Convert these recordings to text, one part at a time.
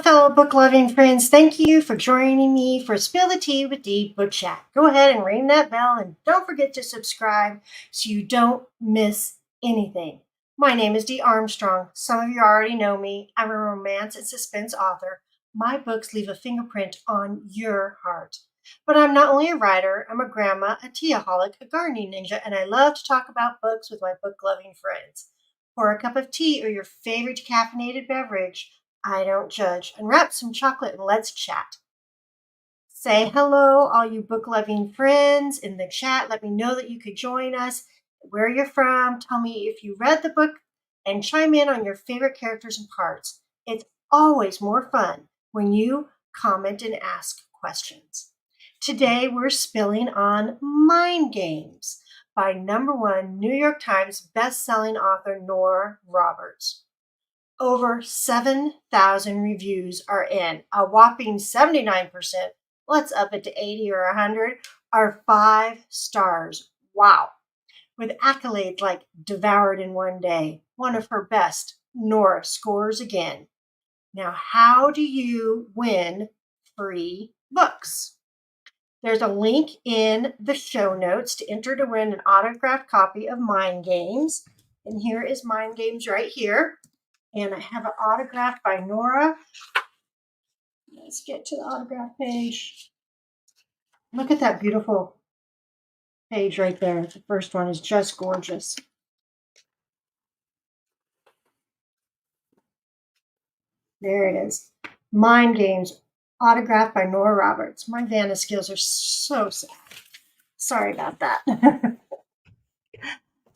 Fellow book-loving friends. Thank you for joining me for Spill the Tea with Dee Book Chat. Go ahead and ring that bell and don't forget to subscribe so you don't miss anything. My name is Dee Armstrong. Some of you already know me. I'm a romance and suspense author. My books leave a fingerprint on your heart. But I'm not only a writer, I'm a grandma, a teaholic, a gardening ninja, and I love to talk about books with my book-loving friends. Pour a cup of tea or your favorite caffeinated beverage. I don't judge. Unwrap some chocolate and let's chat. Say hello, all you book-loving friends in the chat. Let me know that you could join us, where you're from. Tell me if you read the book and chime in on your favorite characters and parts. It's always more fun when you comment and ask questions. Today, we're spilling on Mind Games by #1 New York Times best-selling author Nora Roberts. Over 7,000 reviews are in. A whopping 79%, let's up it to 80 or 100, are 5 stars. Wow. With accolades like devoured in one day, one of her best, Nora scores again. Now, how do you win free books? There's a link in the show notes to enter to win an autographed copy of Mind Games. And here is Mind Games right here. And I have an autograph by Nora. Let's get to the autograph page. Look at that beautiful page right there. The first one is just gorgeous. There it is. Mind Games, autographed by Nora Roberts. My Vanna skills are so sad. Sorry about that.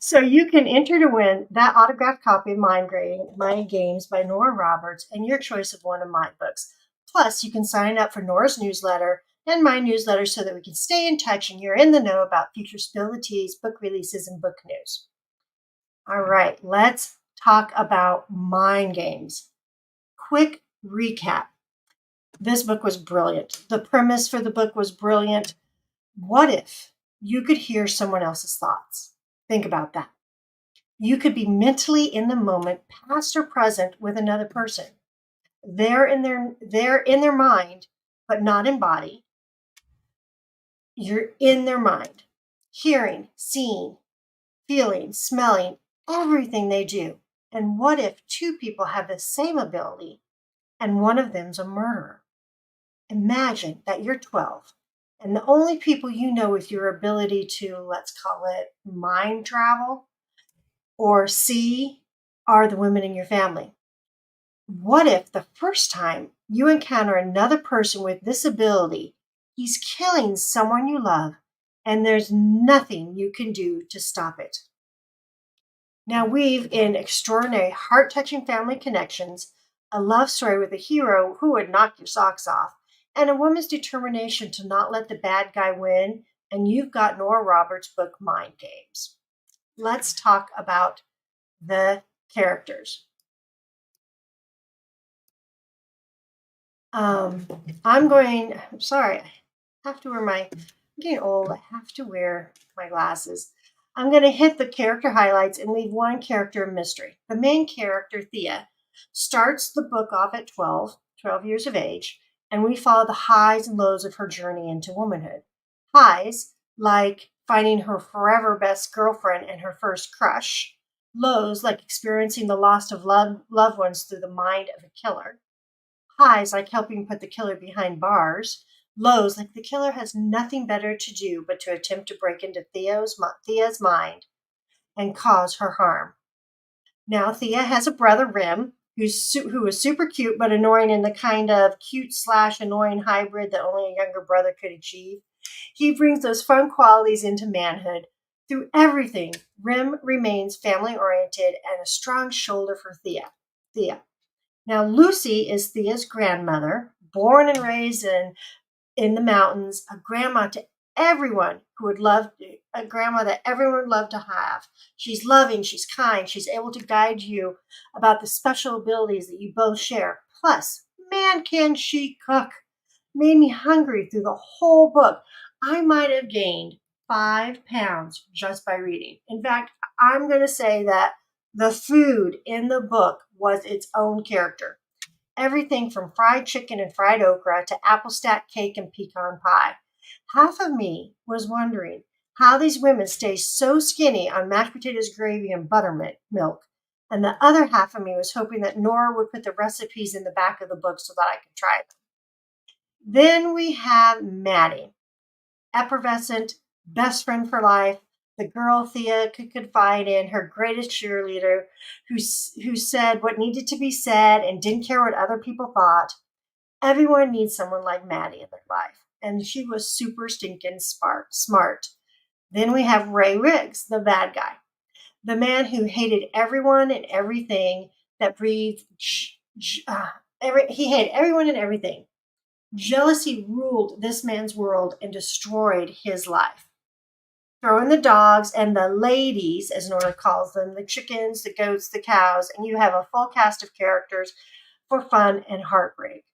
So you can enter to win that autographed copy of Mind Games by Nora Roberts and your choice of one of my books. Plus, you can sign up for Nora's newsletter and my newsletter so that we can stay in touch and you're in the know about future Spill the Teas, book releases, and book news. All right, let's talk about Mind Games. Quick recap. This book was brilliant. The premise for the book was brilliant. What if you could hear someone else's thoughts? Think about that. You could be mentally in the moment, past or present, with another person. They're in their mind, but not in body. You're in their mind, hearing, seeing, feeling, smelling, everything they do. And what if two people have the same ability and one of them's a murderer? Imagine that you're 12 and the only people you know with your ability to, let's call it mind travel or see, are the women in your family. What if the first time you encounter another person with this ability, he's killing someone you love and there's nothing you can do to stop it? Now weave in extraordinary heart-touching family connections, a love story with a hero who would knock your socks off, and a woman's determination to not let the bad guy win, and you've got Nora Roberts' book, Mind Games. Let's talk about the characters. I'm getting old, I have to wear my glasses. I'm going to hit the character highlights and leave one character a mystery. The main character, Thea, starts the book off at 12 years of age, and we follow the highs and lows of her journey into womanhood. Highs, like finding her forever best girlfriend and her first crush. Lows, like experiencing the loss of loved ones through the mind of a killer. Highs, like helping put the killer behind bars. Lows, like the killer has nothing better to do but to attempt to break into Thea's mind and cause her harm. Now, Thea has a brother, Rim, who is super cute but annoying in the kind of cute/annoying hybrid that only a younger brother could achieve. He brings those fun qualities into manhood. Through everything, Rim remains family-oriented and a strong shoulder for Thea. Now, Lucy is Thea's grandmother, born and raised in the mountains, a grandma to everyone a grandma that everyone would love to have. She's loving, she's kind, she's able to guide you about the special abilities that you both share. Plus, man, can she cook. Made me hungry through the whole book. I might have gained 5 pounds just by reading. In fact, I'm going to say that the food in the book was its own character. everything from fried chicken and fried okra to apple stack cake and pecan pie. Half of me was wondering how these women stay so skinny on mashed potatoes, gravy, and buttermilk. And the other half of me was hoping that Nora would put the recipes in the back of the book so that I could try them. Then we have Maddie, effervescent, best friend for life, the girl Thea could confide in, her greatest cheerleader, who said what needed to be said and didn't care what other people thought. Everyone needs someone like Maddie in their life, and she was super stinking smart. Then we have Ray Riggs, the bad guy, the man who hated everyone and everything that breathed. He hated everyone and everything. Jealousy ruled this man's world and destroyed his life. Throw in the dogs and the ladies, as Nora calls them, the chickens, the goats, the cows, and you have a full cast of characters for fun and heartbreak.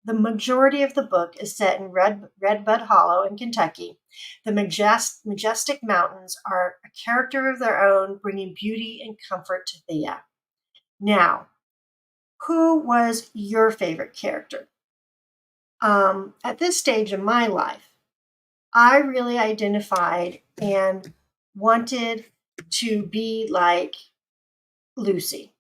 The majority of the book is set in Redbud Hollow in Kentucky. The majestic mountains are a character of their own, bringing beauty and comfort to Thea. Now, who was your favorite character? At this stage in my life, I really identified and wanted to be like Lucy.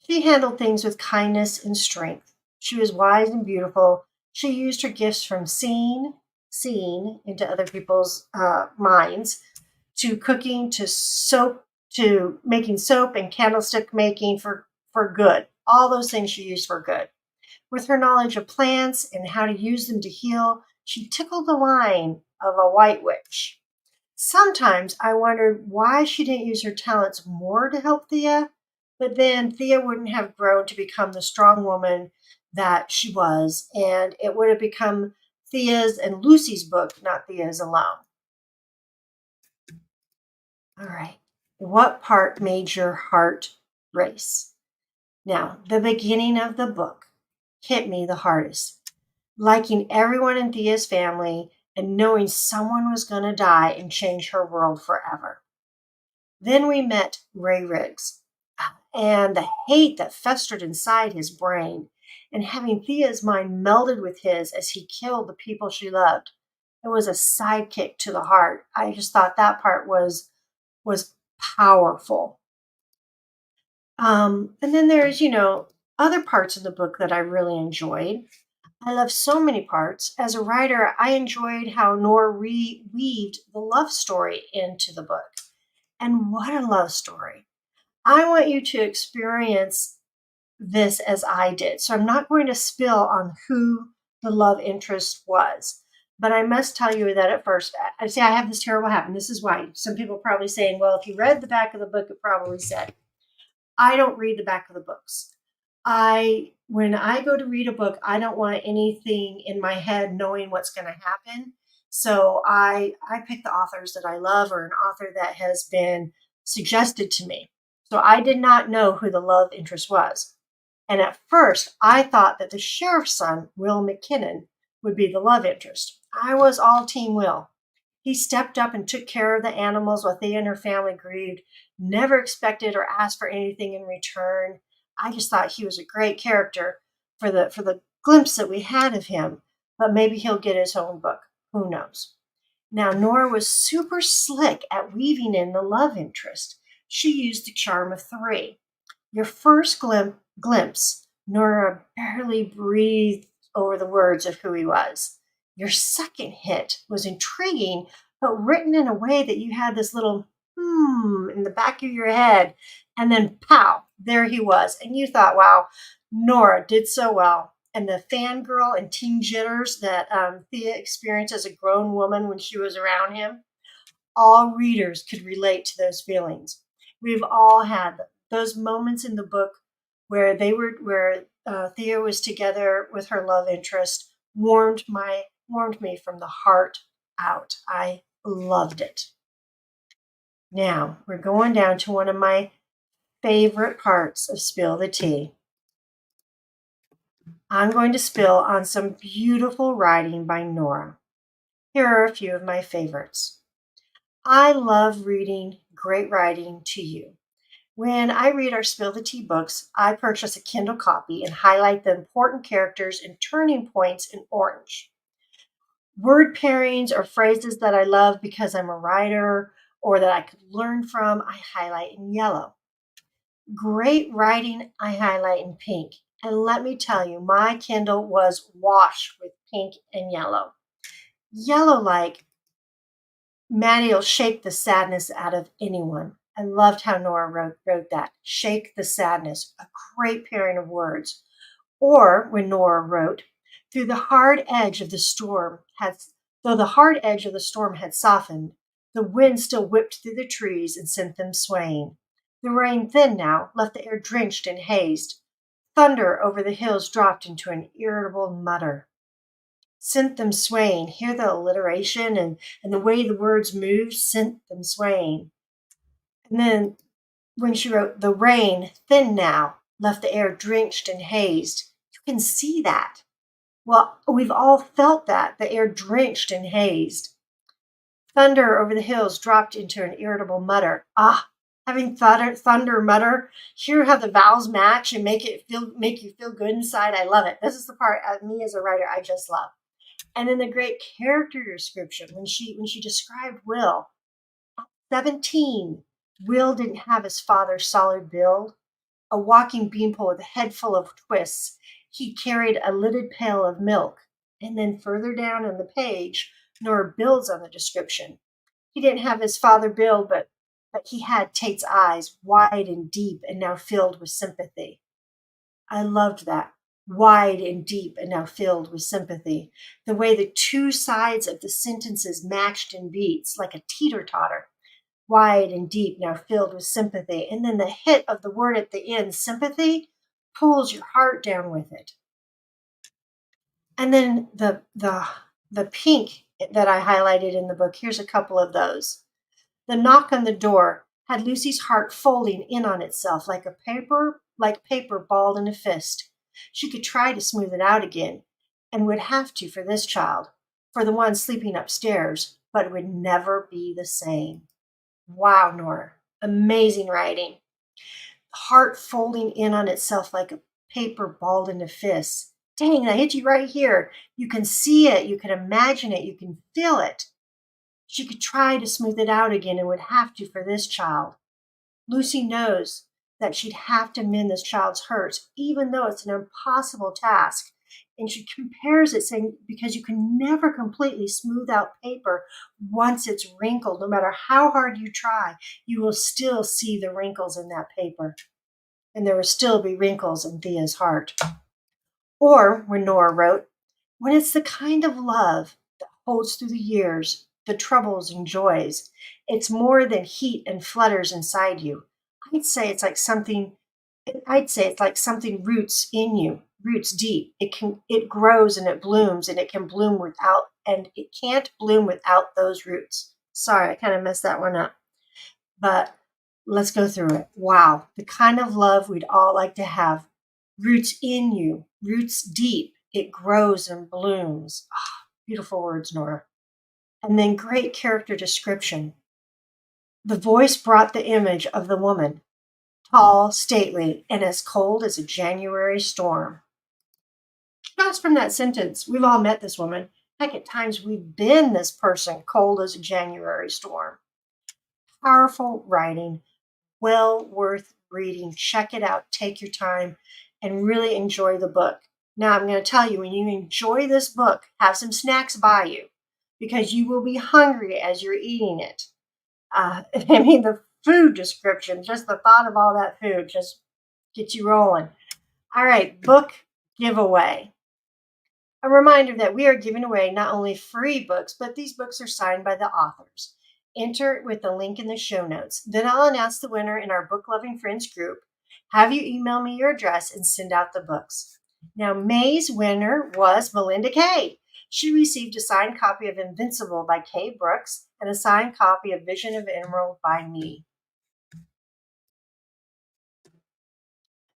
She handled things with kindness and strength. She was wise and beautiful. She used her gifts from seeing into other people's minds, to cooking, to soap, to making soap and candlestick making for good. All those things she used for good. With her knowledge of plants and how to use them to heal, she tickled the line of a white witch. Sometimes I wondered why she didn't use her talents more to help Thea, but then Thea wouldn't have grown to become the strong woman that she was, and it would have become Thea's and Lucy's book, not Thea's alone. All right. What part made your heart race? Now, the beginning of the book hit me the hardest. Liking everyone in Thea's family and knowing someone was going to die and change her world forever. Then we met Ray Riggs and the hate that festered inside his brain, and having Thea's mind melded with his as he killed the people she loved. It was a sidekick to the heart. I just thought that part was powerful. And then there's, other parts of the book that I really enjoyed. I love so many parts. As a writer, I enjoyed how Nora weaved the love story into the book. And what a love story. I want you to experience this as I did. So I'm not going to spill on who the love interest was. But I must tell you that at first, I have this terrible habit. This is why. Some people are probably saying, well, if you read the back of the book, it probably said. I don't read the back of the books. When I go to read a book, I don't want anything in my head knowing what's going to happen. So I pick the authors that I love, or an author that has been suggested to me. So I did not know who the love interest was. And at first, I thought that the sheriff's son, Will McKinnon, would be the love interest. I was all Team Will. He stepped up and took care of the animals while Thea and her family grieved, never expected or asked for anything in return. I just thought he was a great character for the glimpse that we had of him, but maybe he'll get his own book. Who knows? Now, Nora was super slick at weaving in the love interest. She used the charm of three. Your first glimpse, Nora barely breathed over the words of who he was. Your second hit was intriguing, but written in a way that you had this little in the back of your head. And then pow, there he was. And you thought, wow, Nora did so well. And the fangirl and teen jitters that Thea experienced as a grown woman when she was around him, all readers could relate to those feelings. We've all had those moments in the book where Thea was together with her love interest, warmed me from the heart out. I loved it. Now we're going down to one of my favorite parts of Spill the Tea. I'm going to spill on some beautiful writing by Nora. Here are a few of my favorites. I love reading great writing to you. When I read our Spill the Tea books, I purchase a Kindle copy and highlight the important characters and turning points in orange. Word pairings or phrases that I love because I'm a writer or that I could learn from, I highlight in yellow. Great writing, I highlight in pink. And let me tell you, my Kindle was washed with pink and yellow. Yellow, like Maddie'll shake the sadness out of anyone. I loved how Nora wrote that. Shake the sadness, a great pairing of words. Or when Nora wrote, through the hard edge of the storm had though the hard edge of the storm had softened, the wind still whipped through the trees and sent them swaying. The rain thinned now, left the air drenched and hazed. Thunder over the hills dropped into an irritable mutter. Sent them swaying. Hear the alliteration and the way the words moved sent them swaying. And then when she wrote, the rain, thin now, left the air drenched and hazed, you can see that. Well, we've all felt that, the air drenched and hazed. Thunder over the hills dropped into an irritable mutter. Ah, having thunder mutter, hear how the vowels match and make you feel good inside. I love it. This is the part, me as a writer, I just love. And then the great character description when she described Will. 17, Will didn't have his father's solid build, a walking beanpole with a head full of twists. He carried a lidded pail of milk. And then further down on the page, Nora builds on the description. He didn't have his father build, but he had Tate's eyes, wide and deep and now filled with sympathy. I loved that. Wide and deep and now filled with sympathy. The way the two sides of the sentences matched in beats like a teeter-totter. Wide and deep, now filled with sympathy. And then the hit of the word at the end, sympathy, pulls your heart down with it. And then the pink that I highlighted in the book, here's a couple of those. The knock on the door had Lucy's heart folding in on itself like paper balled in a fist. She could try to smooth it out again, and would have to for this child, for the one sleeping upstairs, but it would never be the same. Wow, Nora. Amazing writing. Heart folding in on itself like a paper balled in a fist. Dang, that hit you right here. You can see it, you can imagine it, you can feel it. She could try to smooth it out again and would have to for this child. Lucy knows that she'd have to mend this child's hurts, even though it's an impossible task. And she compares it, saying, because you can never completely smooth out paper once it's wrinkled. No matter how hard you try, you will still see the wrinkles in that paper. And there will still be wrinkles in Thea's heart. Or, when Nora wrote, when it's the kind of love that holds through the years, the troubles and joys, it's more than heat and flutters inside you. I'd say it's like something roots in you, roots deep. It grows and it blooms and it can't bloom without those roots. Sorry, I kind of messed that one up. But let's go through it. Wow, the kind of love we'd all like to have. Roots in you, roots deep. It grows and blooms. Oh, beautiful words, Nora. And then great character description. The voice brought the image of the woman, tall, stately, and as cold as a January storm. Just from that sentence, we've all met this woman. Heck, at times we've been this person, cold as a January storm. Powerful writing, well worth reading. Check it out, take your time, and really enjoy the book. Now, I'm going to tell you, when you enjoy this book, have some snacks by you because you will be hungry as you're eating it. The food description, just the thought of all that food just gets you rolling. All right, book giveaway. A reminder that we are giving away not only free books, but these books are signed by the authors. Enter with the link in the show notes. Then I'll announce the winner in our Book Loving Friends group. Have you email me your address and send out the books. Now, May's winner was Melinda K. She received a signed copy of Invincible by Kay Brooks and a signed copy of Vision of Emerald by me.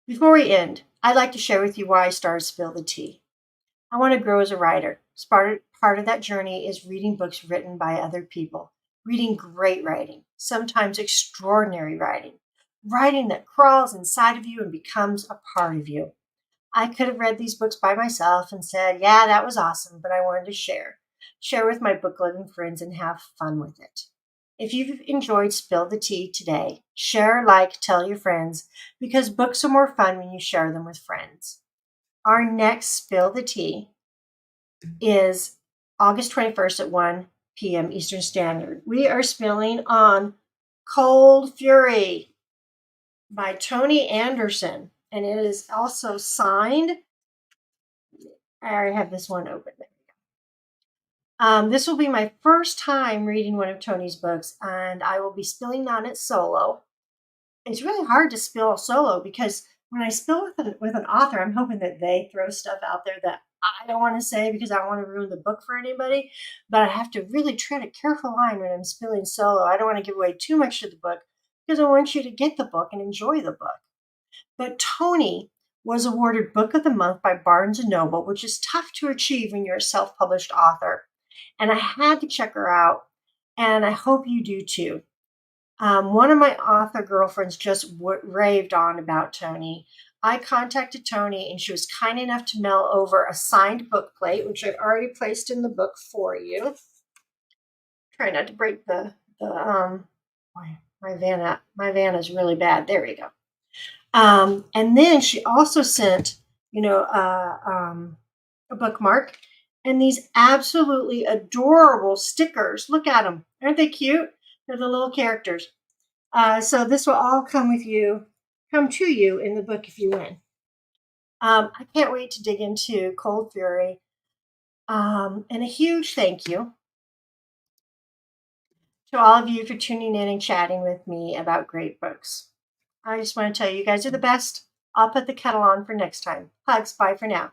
Before we end, I'd like to share with you why I started Spill the Tea. I want to grow as a writer. Part of that journey is reading books written by other people, reading great writing, sometimes extraordinary writing. writing that crawls inside of you and becomes a part of you. I could have read these books by myself and said, yeah, that was awesome, but I wanted to share with my book loving friends and have fun with it. If you've enjoyed Spill the Tea today, share, like, tell your friends, because books are more fun when you share them with friends. Our next Spill the Tea is August 21st at 1 p.m. Eastern Standard. We are spilling on Cold Fury by Toni Anderson, and it is also signed. I already have this one open. This will be my first time reading one of Toni's books, and I will be spilling on it solo. It's really hard to spill solo because when I spill with an author, I'm hoping that they throw stuff out there that I don't want to say because I don't want to ruin the book for anybody. But I have to really tread a careful line when I'm spilling solo. I don't want to give away too much of the book because I want you to get the book and enjoy the book. But Toni was awarded Book of the Month by Barnes & Noble, which is tough to achieve when you're a self-published author. And I had to check her out, and I hope you do too. One of my author girlfriends just raved on about Toni. I contacted Toni, and she was kind enough to mail over a signed book plate, which I've already placed in the book for you. Try not to break my van is really bad. There we go. And then she also sent, a bookmark and these absolutely adorable stickers. Look at them. Aren't they cute? They're the little characters. So this will all come to you in the book if you win. I can't wait to dig into Cold Fury. And a huge thank you to all of you for tuning in and chatting with me about great books. I just want to tell you guys are the best. I'll put the kettle on for next time. Hugs. Bye for now.